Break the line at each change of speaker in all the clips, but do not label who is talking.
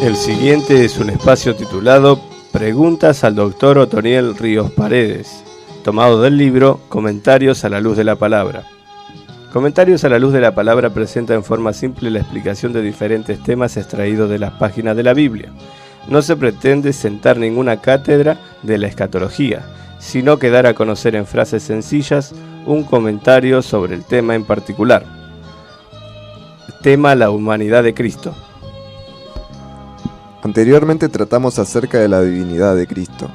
El siguiente es un espacio titulado Preguntas al Dr. Otoniel Ríos Paredes, tomado del libro Comentarios a la Luz de la Palabra. Comentarios a la Luz de la Palabra presenta en forma simple la explicación de diferentes temas extraídos de las páginas de la Biblia. No se pretende sentar ninguna cátedra de la escatología, sino que dar a conocer en frases sencillas un comentario sobre el tema en particular. Tema: la humanidad de Cristo.
Anteriormente tratamos acerca de la divinidad de Cristo,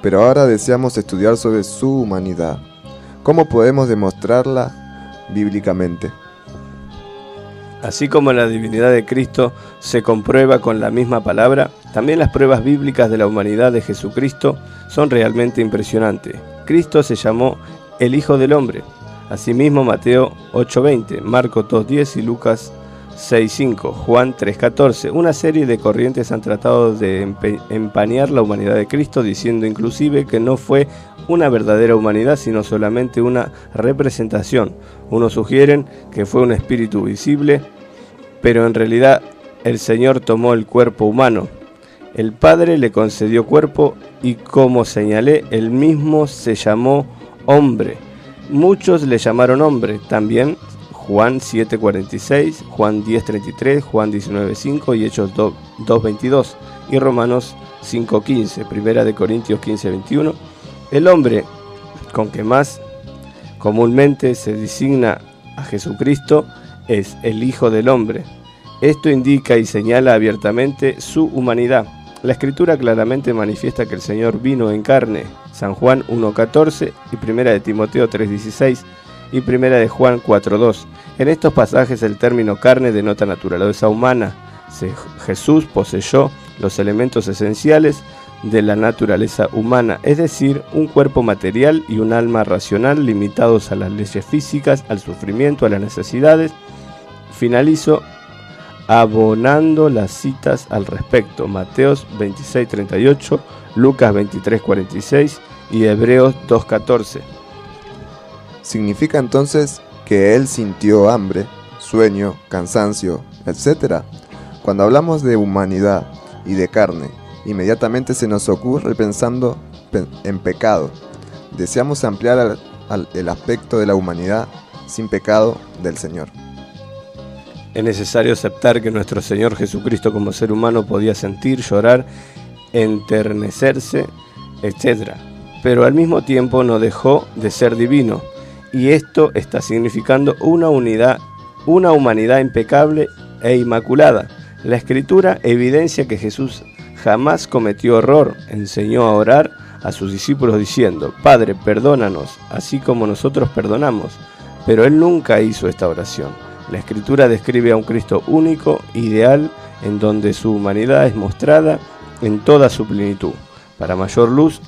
pero ahora deseamos estudiar sobre su humanidad. ¿Cómo podemos demostrarla bíblicamente?
Así como la divinidad de Cristo se comprueba con la misma palabra, también las pruebas bíblicas de la humanidad de Jesucristo son realmente impresionantes. Cristo se llamó el Hijo del Hombre. Asimismo, Mateo 8:20, Marcos 2:10 y Lucas 6:5, Juan 3:14. Una serie de corrientes han tratado de empañar la humanidad de Cristo, diciendo inclusive que no fue una verdadera humanidad, sino solamente una representación. Unos sugieren que fue un espíritu visible, pero en realidad el Señor tomó el cuerpo humano. El Padre le concedió cuerpo y, como señalé, él mismo se llamó hombre. Muchos le llamaron hombre también. Juan 7:46, Juan 10:33, Juan 19:5 y Hechos 2:22 y Romanos 5:15, Primera de Corintios 15:21. El hombre con que más comúnmente se designa a Jesucristo es el Hijo del Hombre. Esto indica y señala abiertamente su humanidad. La Escritura claramente manifiesta que el Señor vino en carne. San Juan 1:14 y Primera de Timoteo 3:16 y Primera de Juan 4:2. En estos pasajes el término carne denota naturaleza humana. Jesús poseyó los elementos esenciales de la naturaleza humana, es decir, un cuerpo material y un alma racional limitados a las leyes físicas, al sufrimiento, a las necesidades. Finalizo abonando las citas al respecto: Mateos 26:38, Lucas 23:46 y Hebreos 2:14.
¿Significa entonces que él sintió hambre, sueño, cansancio, etc.? Cuando hablamos de humanidad y de carne, inmediatamente se nos ocurre pensando en pecado. Deseamos ampliar el aspecto de la humanidad sin pecado del Señor.
Es necesario aceptar que nuestro Señor Jesucristo como ser humano podía sentir, llorar, enternecerse, etc. Pero al mismo tiempo no dejó de ser divino. Y esto está significando una humanidad impecable e inmaculada. La Escritura evidencia que Jesús jamás cometió error. Enseñó a orar a sus discípulos diciendo: Padre, perdónanos, así como nosotros perdonamos. Pero él nunca hizo esta oración. La Escritura describe a un Cristo único, ideal, en donde su humanidad es mostrada en toda su plenitud. Para mayor luz,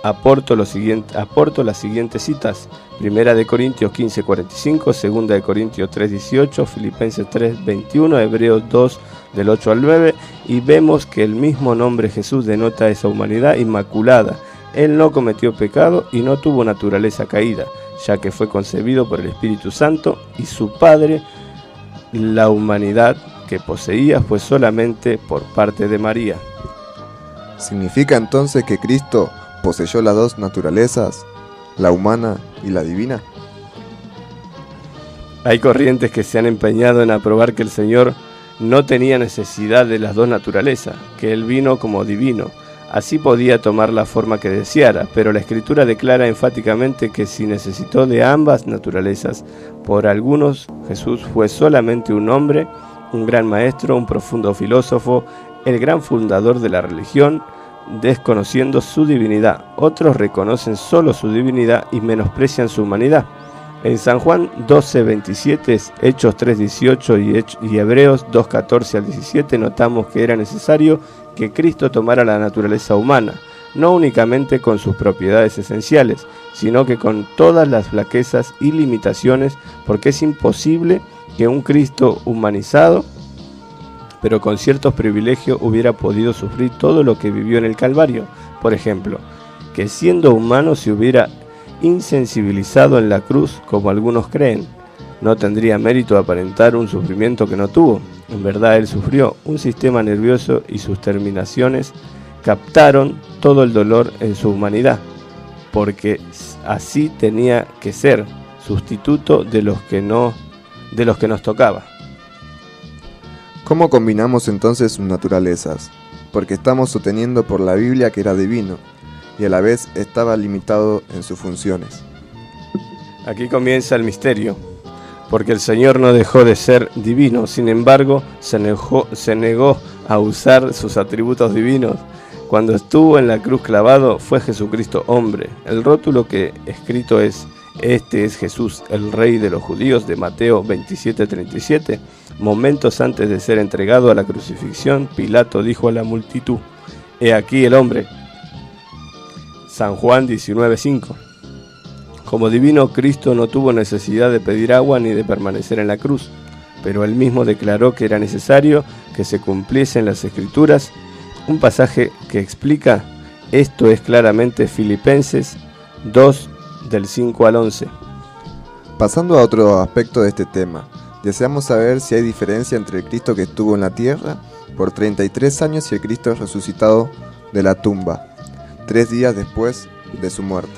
aporto las siguientes citas: Primera de Corintios 15:45, Segunda de Corintios 3:18, Filipenses 3:21, Hebreos 2 del 8 al 9, y vemos que el mismo nombre Jesús denota esa humanidad inmaculada. Él no cometió pecado y no tuvo naturaleza caída, ya que fue concebido por el Espíritu Santo, y su Padre, la humanidad que poseía, fue solamente por parte de María.
¿Significa entonces que Cristo poseyó las dos naturalezas, la humana y la divina?
Hay corrientes que se han empeñado en aprobar que el Señor no tenía necesidad de las dos naturalezas, que Él vino como divino, así podía tomar la forma que deseara, pero la Escritura declara enfáticamente que si necesitó de ambas naturalezas. Por algunos, Jesús fue solamente un hombre, un gran maestro, un profundo filósofo, el gran fundador de la religión, desconociendo su divinidad. Otros reconocen solo su divinidad y menosprecian su humanidad. En San Juan 12:27, Hechos 3:18 y Hebreos 2:14 al 17 notamos que era necesario que Cristo tomara la naturaleza humana, no únicamente con sus propiedades esenciales, sino que con todas las flaquezas y limitaciones, porque es imposible que un Cristo humanizado, pero con ciertos privilegios, hubiera podido sufrir todo lo que vivió en el Calvario. Por ejemplo, que siendo humano se hubiera insensibilizado en la cruz, como algunos creen. no tendría mérito aparentar un sufrimiento que no tuvo. En verdad él sufrió. Un sistema nervioso y sus terminaciones captaron todo el dolor en su humanidad, porque así tenía que ser, sustituto de los que nos tocaba.
¿Cómo combinamos entonces sus naturalezas? Porque estamos sosteniendo por la Biblia que era divino y a la vez estaba limitado en sus funciones.
Aquí comienza el misterio, porque el Señor no dejó de ser divino, sin embargo se negó a usar sus atributos divinos. Cuando estuvo en la cruz clavado fue Jesucristo hombre. El rótulo que escrito es: "Este es Jesús, el Rey de los Judíos", de Mateo 27:37. Momentos antes de ser entregado a la crucifixión, Pilato dijo a la multitud: "He aquí el hombre". San Juan 19:5. Como divino, Cristo no tuvo necesidad de pedir agua ni de permanecer en la cruz, pero él mismo declaró que era necesario que se cumpliesen las Escrituras. Un pasaje que explica esto es claramente Filipenses 2, del 5 al 11.
Pasando a otro aspecto de este tema, deseamos saber si hay diferencia entre el Cristo que estuvo en la tierra por 33 años y el Cristo resucitado de la tumba, 3 días después de su muerte.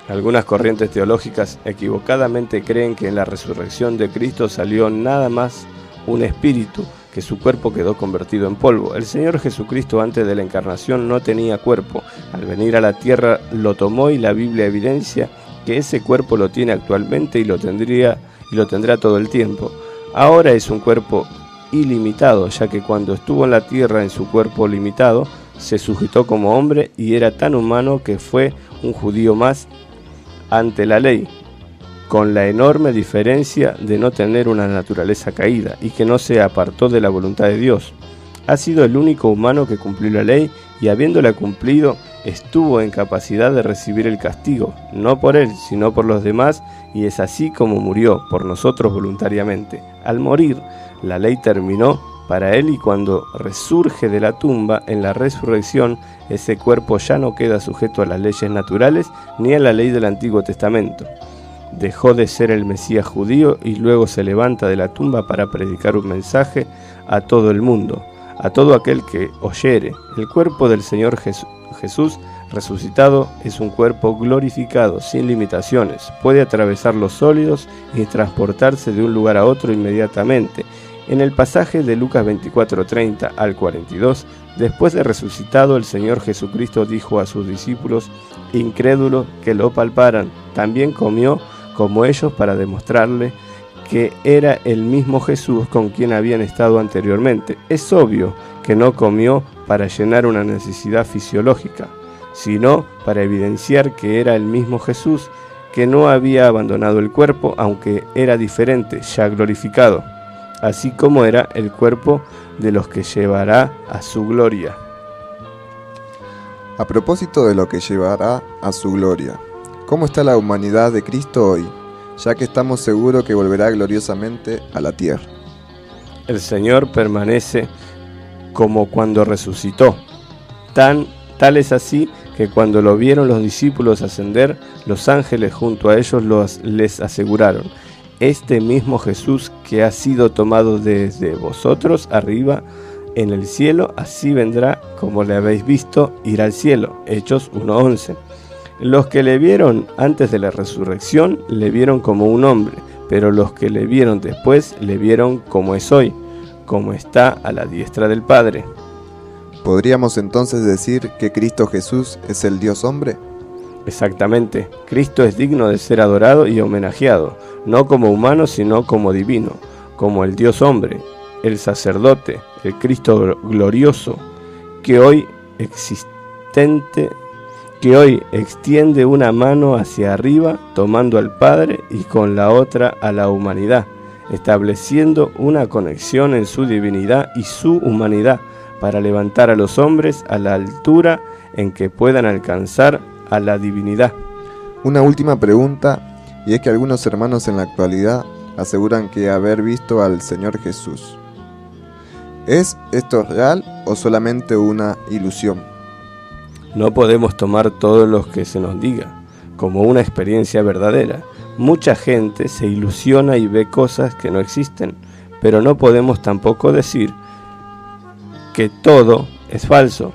Algunas corrientes teológicas equivocadamente creen que en la resurrección de Cristo salió nada más un espíritu, que su cuerpo quedó convertido en polvo. El Señor Jesucristo antes de la encarnación no tenía cuerpo. Al venir a la tierra lo tomó y la Biblia evidencia que ese cuerpo lo tiene actualmente y lo tendrá todo el tiempo. Ahora es un cuerpo ilimitado, ya que cuando estuvo en la tierra en su cuerpo limitado, se sujetó como hombre y era tan humano que fue un judío más ante la ley, con la enorme diferencia de no tener una naturaleza caída y que no se apartó de la voluntad de Dios. Ha sido el único humano que cumplió la ley y habiéndola cumplido, estuvo en capacidad de recibir el castigo, no por él, sino por los demás, y es así como murió por nosotros voluntariamente. Al morir, la ley terminó para él y cuando resurge de la tumba en la resurrección, ese cuerpo ya no queda sujeto a las leyes naturales ni a la ley del Antiguo Testamento. Dejó de ser el Mesías judío y luego se levanta de la tumba para predicar un mensaje a todo el mundo, a todo aquel que oyere. El cuerpo del Señor Jesús resucitado es un cuerpo glorificado, sin limitaciones. Puede atravesar los sólidos y transportarse de un lugar a otro inmediatamente. En el pasaje de Lucas 24:30 al 42, después de resucitado, el Señor Jesucristo dijo a sus discípulos incrédulos que lo palparan. También comió como ellos para demostrarle que era el mismo Jesús con quien habían estado anteriormente. Es obvio que no comió para llenar una necesidad fisiológica, sino para evidenciar que era el mismo Jesús, que no había abandonado el cuerpo, aunque era diferente, ya glorificado, así como era el cuerpo de los que llevará a su gloria.
A propósito de lo que llevará a su gloria, ¿cómo está la humanidad de Cristo hoy, ya que estamos seguros que volverá gloriosamente a la tierra?
El Señor permanece como cuando resucitó. Tal es así que cuando lo vieron los discípulos ascender, los ángeles junto a ellos les aseguraron: este mismo Jesús que ha sido tomado desde vosotros arriba en el cielo, así vendrá como le habéis visto ir al cielo. Hechos 1:11. Los que le vieron antes de la resurrección le vieron como un hombre, pero los que le vieron después le vieron como es hoy, como está a la diestra del Padre.
¿Podríamos entonces decir que Cristo Jesús es el Dios hombre?
Exactamente, Cristo es digno de ser adorado y homenajeado, no como humano sino como divino, como el Dios hombre, el sacerdote, el Cristo glorioso, que hoy extiende una mano hacia arriba tomando al Padre y con la otra a la humanidad, estableciendo una conexión en su divinidad y su humanidad para levantar a los hombres a la altura en que puedan alcanzar a la divinidad.
Una última pregunta, y es que algunos hermanos en la actualidad aseguran que haber visto al Señor Jesús. ¿Es esto real o solamente una ilusión?
No podemos tomar todo lo que se nos diga como una experiencia verdadera, Mucha gente se ilusiona y ve cosas que no existen, pero no podemos tampoco decir que todo es falso,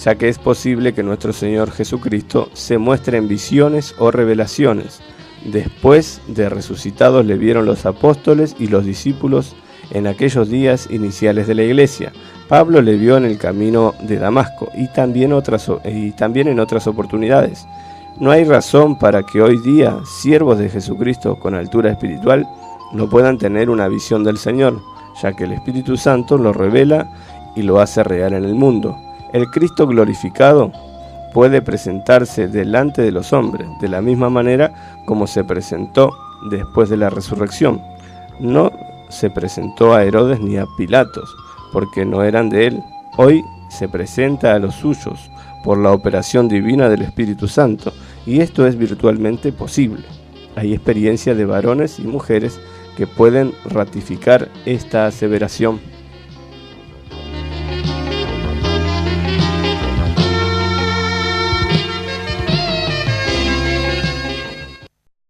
ya que es posible que nuestro Señor Jesucristo se muestre en visiones o revelaciones. Después de resucitados le vieron los apóstoles y los discípulos en aquellos días iniciales de la iglesia. Pablo le vio en el camino de Damasco y también en otras oportunidades. No hay razón para que hoy día siervos de Jesucristo con altura espiritual no puedan tener una visión del Señor, ya que el Espíritu Santo lo revela y lo hace real en el mundo. El Cristo glorificado puede presentarse delante de los hombres, de la misma manera como se presentó después de la resurrección. No se presentó a Herodes ni a Pilatos, porque no eran de él. Hoy se presenta a los suyos por la operación divina del Espíritu Santo, y esto es virtualmente posible. Hay experiencia de varones y mujeres que pueden ratificar esta aseveración.